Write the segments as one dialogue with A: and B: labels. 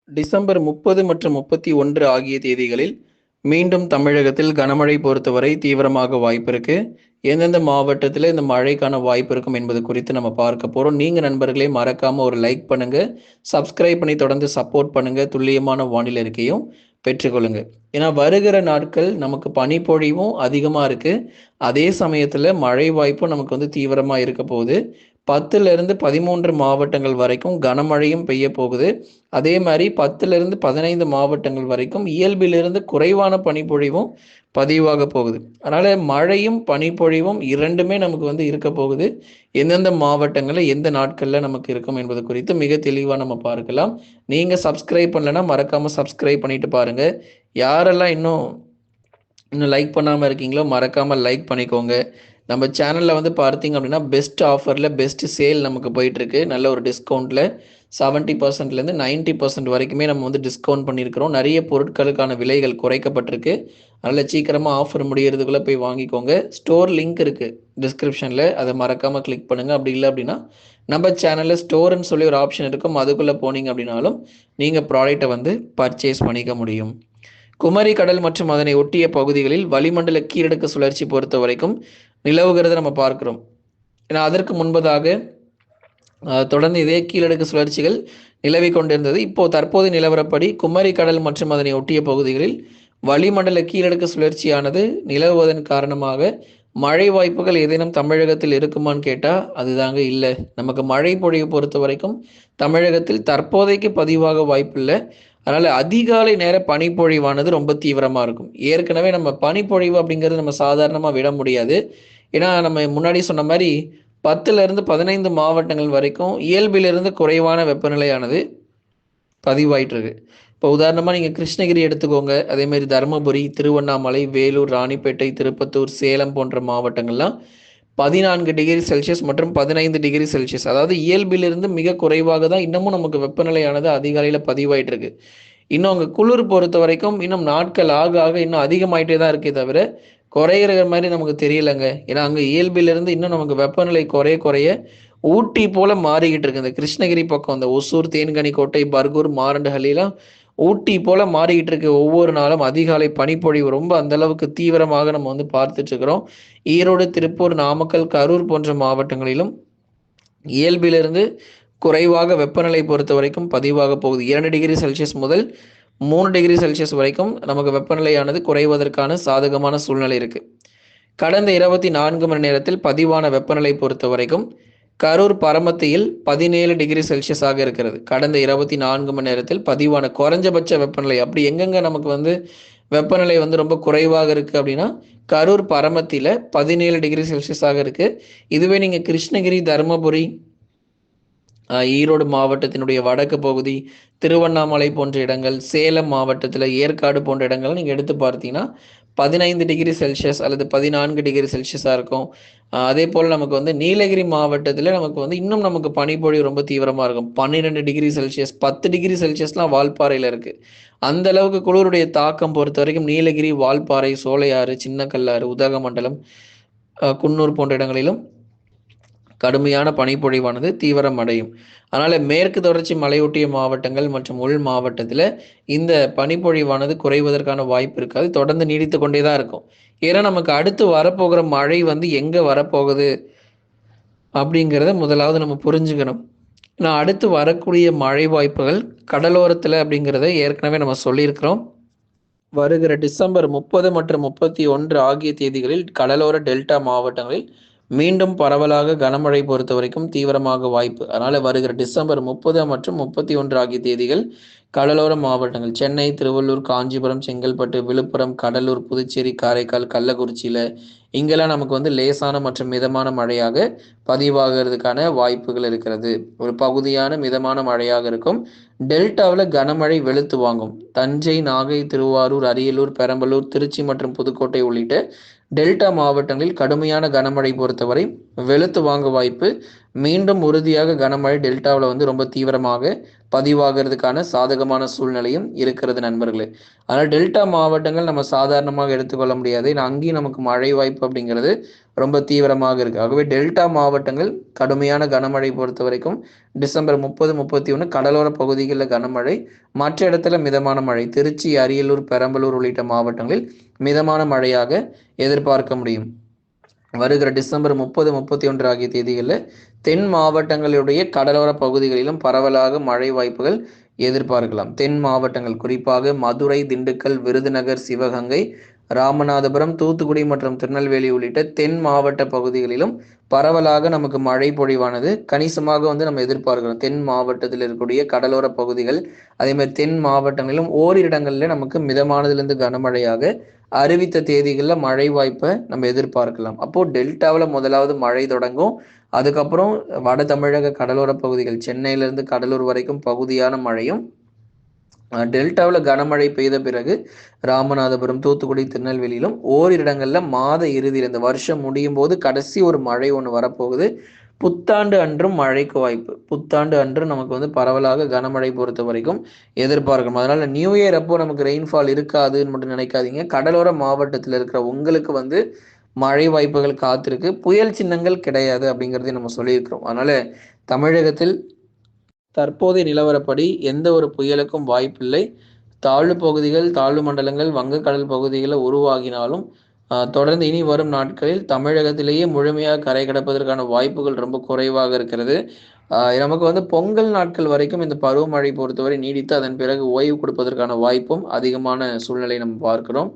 A: December 30 மற்றும் 31 ஆகிய தேதிகளில் மீண்டும் தமிழகத்தில் கனமழை பொறுத்தவரை தீவிரமாக வாய்ப்பு இருக்கு. எந்தெந்த மாவட்டத்தில் இந்த மழைக்கான வாய்ப்பு இருக்கும் என்பது குறித்து நம்ம பார்க்க போறோம். நீங்க நண்பர்களே மறக்காம ஒரு லைக் பண்ணுங்க, சப்ஸ்கிரைப் பண்ணி தொடர்ந்து சப்போர்ட் பண்ணுங்க, துல்லியமான வானிலை அறிக்கையும் பெற்றுக்கொள்ளுங்க. ஏன்னா வருகிற நாட்கள் நமக்கு பனிப்பொழிவும் அதிகமா இருக்கு. அதே சமயத்துல மழை வாய்ப்பும் நமக்கு தீவிரமா இருக்க போகுது. 10லிருந்து 13 மாவட்டங்கள் வரைக்கும் கனமழையும் பெய்ய போகுது. அதே மாரி 10லிருந்து 15 மாவட்டங்கள் வரைக்கும் இயல்பிலிருந்து குறைவான பனிப்பொழிவும் பதிவாக போகுது. அதனால மழையும், பனிப்பொழிவும் 2மே நமக்கு இருக்க போகுது. எந்தெந்த மாவட்டங்கள்ல, எந்த நாட்கள்ல நமக்கு இருக்கும் என்பது குறித்து மிக தெளிவா நம்ம பார்க்கலாம். நீங்க சப்ஸ்கிரைப் பண்ணலன்னா மறக்காம சப்ஸ்கிரைப் பண்ணிட்டு பாருங்க. யாரெல்லாம் இன்னும் இன்னும் லைக் பண்ணாம இருக்கீங்களோ மறக்காம லைக் பண்ணிக்கோங்க. நம்ம சேனல்ல பார்த்தீங்க அப்படின்னா, பெஸ்ட் ஆஃபர்ல பெஸ்ட் சேல் நமக்கு போயிட்டுருக்கு. நல்ல ஒரு டிஸ்கவுண்ட்ல 70%லேருந்து 90% வரைக்குமே நம்ம டிஸ்கவுண்ட் பண்ணியிருக்கிறோம். நிறைய பொருட்களுக்கான விலைகள் குறைக்கப்பட்டிருக்கு. அதனால சீக்கிரமா ஆஃபர் முடியறதுக்குள்ள போய் வாங்கிக்கோங்க. ஸ்டோர் லிங்க் இருக்கு டிஸ்கிரிப்ஷன்ல. அதை மறக்காம கிளிக் பண்ணுங்க. அப்படி இல்லை அப்படின்னா நம்ம சேனல்ல ஸ்டோர்ன்னு சொல்லி ஒரு ஆப்ஷன் இருக்கும். அதுக்குள்ள போனீங்க அப்படின்னாலும் நீங்க ப்ராடக்ட்டை பர்ச்சேஸ் பண்ணிக்க முடியும். குமரி கடல் மற்றும் அதனை ஒட்டிய பகுதிகளில் வளிமண்டல கீழடுக்கு சுழற்சி பொறுத்த வரைக்கும் நிலவுகிறத நம்ம பார்க்கிறோம். ஏன்னா அதற்கு முன்பதாக தொடர்ந்து இதே கீழடுக்கு சுழற்சிகள் நிலவி கொண்டிருந்தது. இப்போ தற்போது நிலவரப்படி குமரி கடல் மற்றும் அதனை ஒட்டிய பகுதிகளில் வளிமண்டல கீழடுக்கு சுழற்சியானது நிலவுவதன் காரணமாக மழை வாய்ப்புகள் ஏதேனும் தமிழகத்தில் இருக்குமான்னு கேட்டால் அதுதாங்க இல்லை. நமக்கு மழை பொழிவு பொறுத்த வரைக்கும் தமிழகத்தில் தற்போதைக்கு பதிவாக வாய்ப்பு இல்லை. அதனால் அதிகாலை நேர பனிப்பொழிவானது ரொம்ப தீவிரமாக இருக்கும். ஏற்கனவே நம்ம பனிப்பொழிவு அப்படிங்கிறது நம்ம சாதாரணமாக விட முடியாது. ஏன்னா நம்ம முன்னாடி சொன்ன மாதிரி 10லிருந்து 15 மாவட்டங்கள் வரைக்கும் இயல்பிலிருந்து குறைவான வெப்பநிலையானது பதிவாயிட்டு இருக்கு. இப்போ உதாரணமாக நீங்கள் கிருஷ்ணகிரி எடுத்துக்கோங்க. அதேமாதிரி தருமபுரி, திருவண்ணாமலை, வேலூர், ராணிப்பேட்டை, திருப்பத்தூர், சேலம் போன்ற மாவட்டங்கள்லாம் 14 டிகிரி செல்சியஸ் மற்றும் 15 டிகிரி செல்சியஸ், அதாவது இயல்பிலிருந்து மிக குறைவாக தான் இன்னமும் நமக்கு வெப்பநிலையானது அதிகாலையில் பதிவாயிட்டு இருக்கு. இன்னும் அங்கே குளிர் பொறுத்த வரைக்கும் இன்னும் நாட்கள் ஆக ஆக இன்னும் அதிகமாயிட்டே தான் இருக்கே தவிர குறையிற மாதிரி நமக்கு தெரியலங்க. ஏன்னா அங்கே இயல்பிலிருந்து இன்னும் நமக்கு வெப்பநிலை குறைய குறைய ஊட்டி போல மாறிக்கிட்டு இருக்கு. இந்த கிருஷ்ணகிரி பக்கம் இந்த ஒசூர், தேன்கனிக்கோட்டை, பர்கூர், மாரண்டஹள்ளிலாம் ஊட்டி போல மாறிக்கிட்டு இருக்கு. ஒவ்வொரு நாளும் அதிகாலை பனிப்பொழிவு ரொம்ப அந்த அளவுக்கு தீவிரமாக நம்ம பார்த்துட்டு இருக்கிறோம். ஈரோடு, திருப்பூர், நாமக்கல், கரூர் போன்ற மாவட்டங்களிலும் இயல்பிலிருந்து குறைவாக வெப்பநிலை பொறுத்த வரைக்கும் பதிவாக போகுது. 2 டிகிரி செல்சியஸ் முதல் 3 டிகிரி செல்சியஸ் வரைக்கும் நமக்கு வெப்பநிலையானது குறைவதற்கான சாதகமான சூழ்நிலை இருக்கு. கடந்த 24 மணி நேரத்தில் பதிவான வெப்பநிலை பொறுத்த வரைக்கும் கரூர் பரமத்தியில் 17 டிகிரி செல்சியஸாக இருக்கிறது. கடந்த 24 மணி நேரத்தில் பதிவான குறைஞ்சபட்ச வெப்பநிலை. அப்படி எங்கெங்க நமக்கு வெப்பநிலை ரொம்ப குறைவாக இருக்கு அப்படின்னா கரூர் பரமத்தியில் 17 டிகிரி செல்சியஸாக இருக்கு. இதுவே நீங்க கிருஷ்ணகிரி, தருமபுரி, ஈரோடு மாவட்டத்தினுடைய வடக்கு பகுதி, திருவண்ணாமலை போன்ற இடங்கள், சேலம் மாவட்டத்தில் ஏற்காடு போன்ற இடங்கள் நீங்கள் எடுத்து பார்த்தீங்கன்னா 15 டிகிரி செல்சியஸ் அல்லது 14 டிகிரி செல்சியஸாக இருக்கும். அதே போல் நமக்கு நீலகிரி மாவட்டத்தில் நமக்கு இன்னும் நமக்கு பனிப்பொழிவு ரொம்ப தீவிரமாக இருக்கும். 12 டிகிரி செல்சியஸ், 10 டிகிரி செல்சியஸ்லாம் வால்பாறையில் இருக்குது. அந்த அளவுக்கு குளிருடைய தாக்கம் பொறுத்த வரைக்கும் நீலகிரி, வால்பாறை, சோலையாறு, சின்னக்கல்லாறு, உதகமண்டலம், குன்னூர் போன்ற இடங்களிலும் கடுமையான பனிப்பொழிவானது தீவிரம் அடையும். அதனால் மேற்கு தொடர்ச்சி மலையொட்டிய மாவட்டங்கள் மற்றும் உள் மாவட்டத்தில் இந்த பனிப்பொழிவானது குறைவதற்கான வாய்ப்பு இருக்காது. தொடர்ந்து நீடித்து கொண்டே தான் இருக்கும். ஏன்னா நமக்கு அடுத்து வரப்போகிற மழை எங்கே வரப்போகுது அப்படிங்கிறத முதலாவது நம்ம புரிஞ்சுக்கணும். நான் அடுத்து வரக்கூடிய மழை வாய்ப்புகள் கடலோரத்தில் அப்படிங்கிறத ஏற்கனவே நம்ம சொல்லியிருக்கிறோம். வருகிற டிசம்பர் 30 மற்றும் 31 ஆகிய தேதிகளில் கடலோர டெல்டா மாவட்டங்களில் மீண்டும் பரவலாக கனமழை பொறுத்த வரைக்கும் தீவிரமாக வாய்ப்பு. அதனால் வருகிற டிசம்பர் 30 மற்றும் 31 ஆகிய தேதிகள் கடலோர மாவட்டங்கள் சென்னை, திருவள்ளூர், காஞ்சிபுரம், செங்கல்பட்டு, விழுப்புரம், கடலூர், புதுச்சேரி, காரைக்கால், கள்ளக்குறிச்சியில் இங்கெல்லாம் நமக்கு லேசான மற்றும் மிதமான மழையாக பதிவாகிறதுக்கான வாய்ப்புகள் இருக்கிறது. ஒரு பகுதியான மிதமான மழையாக இருக்கும். டெல்டாவில் கனமழை வெளுத்து வாங்கும். தஞ்சை, நாகை, திருவாரூர், அரியலூர், பெரம்பலூர், திருச்சி மற்றும் புதுக்கோட்டை உள்ளிட்ட டெல்டா மாவட்டங்களில் கடுமையான கனமழை பொறுத்தவரை வெளுத்து வாங்க வாய்ப்பு. மீண்டும் உறுதியாக கனமழை டெல்டாவில் வந்து ரொம்ப தீவிரமாக பதிவாகிறதுக்கான சாதகமான சூழ்நிலையும் இருக்கிறது நண்பர்களே. அதனால் டெல்டா மாவட்டங்கள் நம்ம சாதாரணமாக எடுத்துக்கொள்ள முடியாது. ஏன்னா அங்கேயும் நமக்கு மழை வாய்ப்பு அப்படிங்கிறது ரொம்ப தீவிரமாக இருக்கு. ஆகவே டெல்டா மாவட்டங்கள் கடுமையான கனமழை பொறுத்த வரைக்கும் டிசம்பர் 30, 31 கடலோர பகுதிகளில் கனமழை, மற்ற இடத்துல மிதமான மழை. திருச்சி, அரியலூர், பெரம்பலூர் உள்ளிட்ட மாவட்டங்களில் மிதமான மழையாக எதிர்பார்க்க முடியும். வருகிற டிசம்பர் 30, 31 ஆகிய தேதிகளில் தென் மாவட்டங்களுடைய கடலோர பகுதிகளிலும் பரவலாக மழை வாய்ப்புகள் எதிர்பார்க்கலாம். தென் மாவட்டங்கள் குறிப்பாக மதுரை, திண்டுக்கல், விருதுநகர், சிவகங்கை, ராமநாதபுரம், தூத்துக்குடி மற்றும் திருநெல்வேலி உள்ளிட்ட தென் மாவட்ட பகுதிகளிலும் பரவலாக நமக்கு மழை பொழிவானது கணிசமாக வந்து நம்ம எதிர்பார்க்கிறோம். தென் மாவட்டத்தில் இருக்கக்கூடிய கடலோர பகுதிகள், அதே மாதிரி தென் மாவட்டங்களிலும் ஓரிரு இடங்களில் நமக்கு மிதமானதிலிருந்து கனமழையாக அறிவித்த தேதிகளில் மழை வாய்ப்பை நம்ம எதிர்பார்க்கலாம். அப்போ டெல்டாவில் முதலாவது மழை தொடங்கும். அதுக்கப்புறம் வட தமிழக கடலோர பகுதிகள், சென்னையிலிருந்து கடலூர் வரைக்கும் பகுதியான மழையும், டெல்டாவில் கனமழை பெய்த பிறகு ராமநாதபுரம், தூத்துக்குடி, திருநெல்வேலியிலும் ஓரிரு இடங்களில் மாத இறுதியில் இந்த வருஷம் முடியும் போது கடைசி ஒரு மழை ஒன்று வரப்போகுது. புத்தாண்டு அன்றும் மழைக்கு வாய்ப்பு. புத்தாண்டு அன்று நமக்கு வந்து பரவலாக கனமழை பொறுத்த வரைக்கும் எதிர்பார்க்கணும். அதனால நியூ இயர் அப்போ நமக்கு ரெயின்ஃபால் இருக்காதுன்னு மட்டும் நினைக்காதீங்க. கடலோர மாவட்டத்தில் இருக்கிற உங்களுக்கு வந்து மழை வாய்ப்புகள் காத்திருக்கு. புயல் சின்னங்கள் கிடையாது அப்படிங்கிறதையும் நம்ம சொல்லியிருக்கிறோம். அதனால தமிழகத்தில் தற்போதைய நிலவரப்படி எந்த ஒரு புயலுக்கும் வாய்ப்பில்லை. தாழ்வு பகுதிகள், தாழ்வு மண்டலங்கள், வங்கக்கடல் பகுதிகளில் உருவாகினாலும் தொடர்ந்து இனி வரும் நாட்களில் தமிழகத்திலேயே முழுமையாக கரை கடப்பதற்கான வாய்ப்புகள் ரொம்ப குறைவாக இருக்கிறது. நமக்கு வந்து பொங்கல் நாட்கள் வரைக்கும் இந்த பருவமழை பொறுத்தவரை நீடித்து அதன் பிறகு ஓய்வு கொடுப்பதற்கான வாய்ப்பும் அதிகமான சூழ்நிலை நம்ம பார்க்கிறோம்.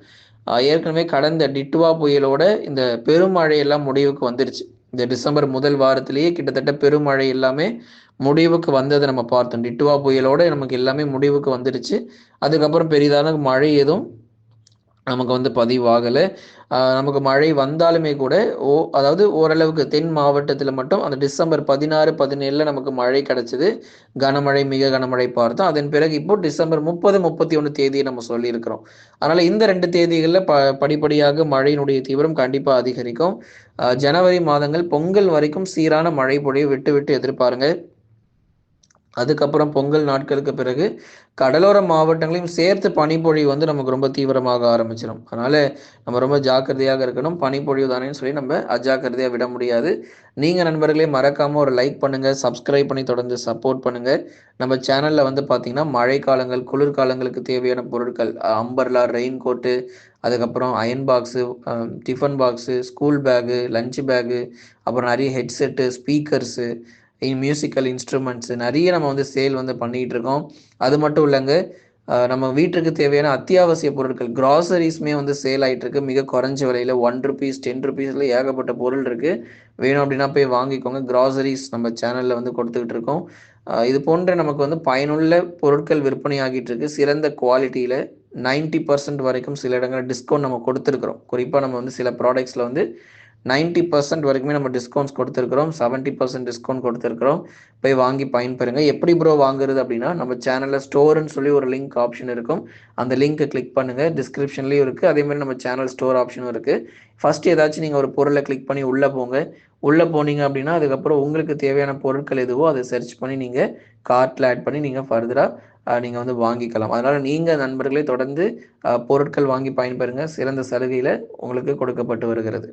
A: ஏற்கனவே கடந்த டிட்வா புயலோட இந்த பெருமழை எல்லாம் முடிவுக்கு வந்துருச்சு. இந்த டிசம்பர் முதல் வாரத்திலேயே கிட்டத்தட்ட பெருமழை எல்லாமே முடிவுக்கு வந்ததை நம்ம பார்த்தோம். டிட்வா புயலோட நமக்கு எல்லாமே முடிவுக்கு வந்துருச்சு. அதுக்கப்புறம் பெரிதான மழை எதுவும் நமக்கு வந்து பதிவாகலை. நமக்கு மழை வந்தாலுமே கூட அதாவது ஓரளவுக்கு தென் மாவட்டத்தில் மட்டும் அந்த டிசம்பர் 16, 17 நமக்கு மழை கிடைச்சது. கனமழை, மிக கனமழை பார்த்தோம். அதன் பிறகு இப்போ டிசம்பர் 30, 31 தேதியை நம்ம சொல்லியிருக்கிறோம். அதனால இந்த 2 தேதிகளில் படிப்படியாக மழையினுடைய தீவிரம் கண்டிப்பாக அதிகரிக்கும். ஜனவரி மாதங்கள் பொங்கல் வரைக்கும் சீரான மழை பொழிவு விட்டு விட்டு எதிர்பாருங்க. அதுக்கப்புறம் பொங்கல் நாட்களுக்கு பிறகு கடலோர மாவட்டங்களையும் சேர்த்து பனிப்பொழிவு வந்து நமக்கு ரொம்ப தீவிரமாக ஆரம்பிச்சிடும். அதனால நம்ம ரொம்ப ஜாக்கிரதையாக இருக்கணும். பனிப்பொழிவு தானேன்னு சொல்லி நம்ம அஜாக்கிரதையாக விட முடியாது. நீங்கள் நண்பர்களே மறக்காமல் ஒரு லைக் பண்ணுங்கள், சப்ஸ்கிரைப் பண்ணி தொடர்ந்து சப்போர்ட் பண்ணுங்கள். நம்ம சேனலில் வந்து பார்த்தீங்கன்னா மழைக்காலங்கள், குளிர்காலங்களுக்கு தேவையான பொருட்கள், அம்பர்லா, ரெயின் கோட்டு, அதுக்கப்புறம் iron box, tiffin box, school bag, lunch bag, அப்புறம் நிறைய ஹெட்செட்டு, ஸ்பீக்கர்ஸு, மியூசிக்கல் இன்ஸ்ட்ருமெண்ட்ஸு நிறைய நம்ம வந்து சேல் வந்து பண்ணிகிட்டு இருக்கோம். அது மட்டும் இல்லைங்க, நம்ம வீட்டுக்கு தேவையான அத்தியாவசிய பொருட்கள், கிராசரிஸுமே வந்து சேல் ஆகிட்டு இருக்கு. மிக குறைஞ்ச விலையில் 1 ருபீஸ், 10 ருபீஸில் ஏகப்பட்ட பொருள் இருக்குது. வேணும் அப்படின்னா போய் வாங்கிக்கோங்க. கிராசரிஸ் நம்ம சேனலில் வந்து கொடுத்துக்கிட்டு இருக்கோம். இது போன்ற நமக்கு வந்து பயனுள்ள பொருட்கள் விற்பனை ஆகிட்டு இருக்கு. சிறந்த குவாலிட்டியில் 90% வரைக்கும் சில இடங்களில் டிஸ்கவுண்ட் நம்ம கொடுத்துருக்குறோம். குறிப்பாக நம்ம வந்து சில ப்ராடக்ட்ஸில் வந்து 90% வரைக்குமே நம்ம டிஸ்கவுண்ட்ஸ் கொடுத்துருக்குறோம். 70% டிஸ்கவுண்ட் கொடுத்துருக்குறோம். போய் வாங்கி பயன்பெறுங்க. எப்படி ப்ரோ வாங்குறது அப்படின்னா, நம்ம சேனலில் ஸ்டோர்னு சொல்லி ஒரு லிங்க் ஆப்ஷன் இருக்கும். அந்த லிங்க்கை கிளிக் பண்ணுங்கள். டிஸ்கிரிப்ஷன்லேயும் இருக்குது. அதேமாதிரி நம்ம சேனல் ஸ்டோர் ஆப்ஷனும் இருக்குது. ஃபஸ்ட்டு ஏதாச்சும் நீங்கள் ஒரு பொருளை கிளிக் பண்ணி உள்ளே போங்க. உள்ளே போனீங்க அப்படின்னா அதுக்கப்புறம் உங்களுக்கு தேவையான பொருட்கள் எதுவோ அதை சர்ச் பண்ணி நீங்கள் கார்ட்டில் ஆட் பண்ணி நீங்கள் ஃபர்தராக நீங்கள் வந்து வாங்கிக்கலாம். அதனால் நீங்கள் நண்பர்களே தொடர்ந்து பொருட்கள் வாங்கி பயன்பெறுங்க. சிறந்த சலுகையில் உங்களுக்கு கொடுக்கப்பட்டு வருகிறது.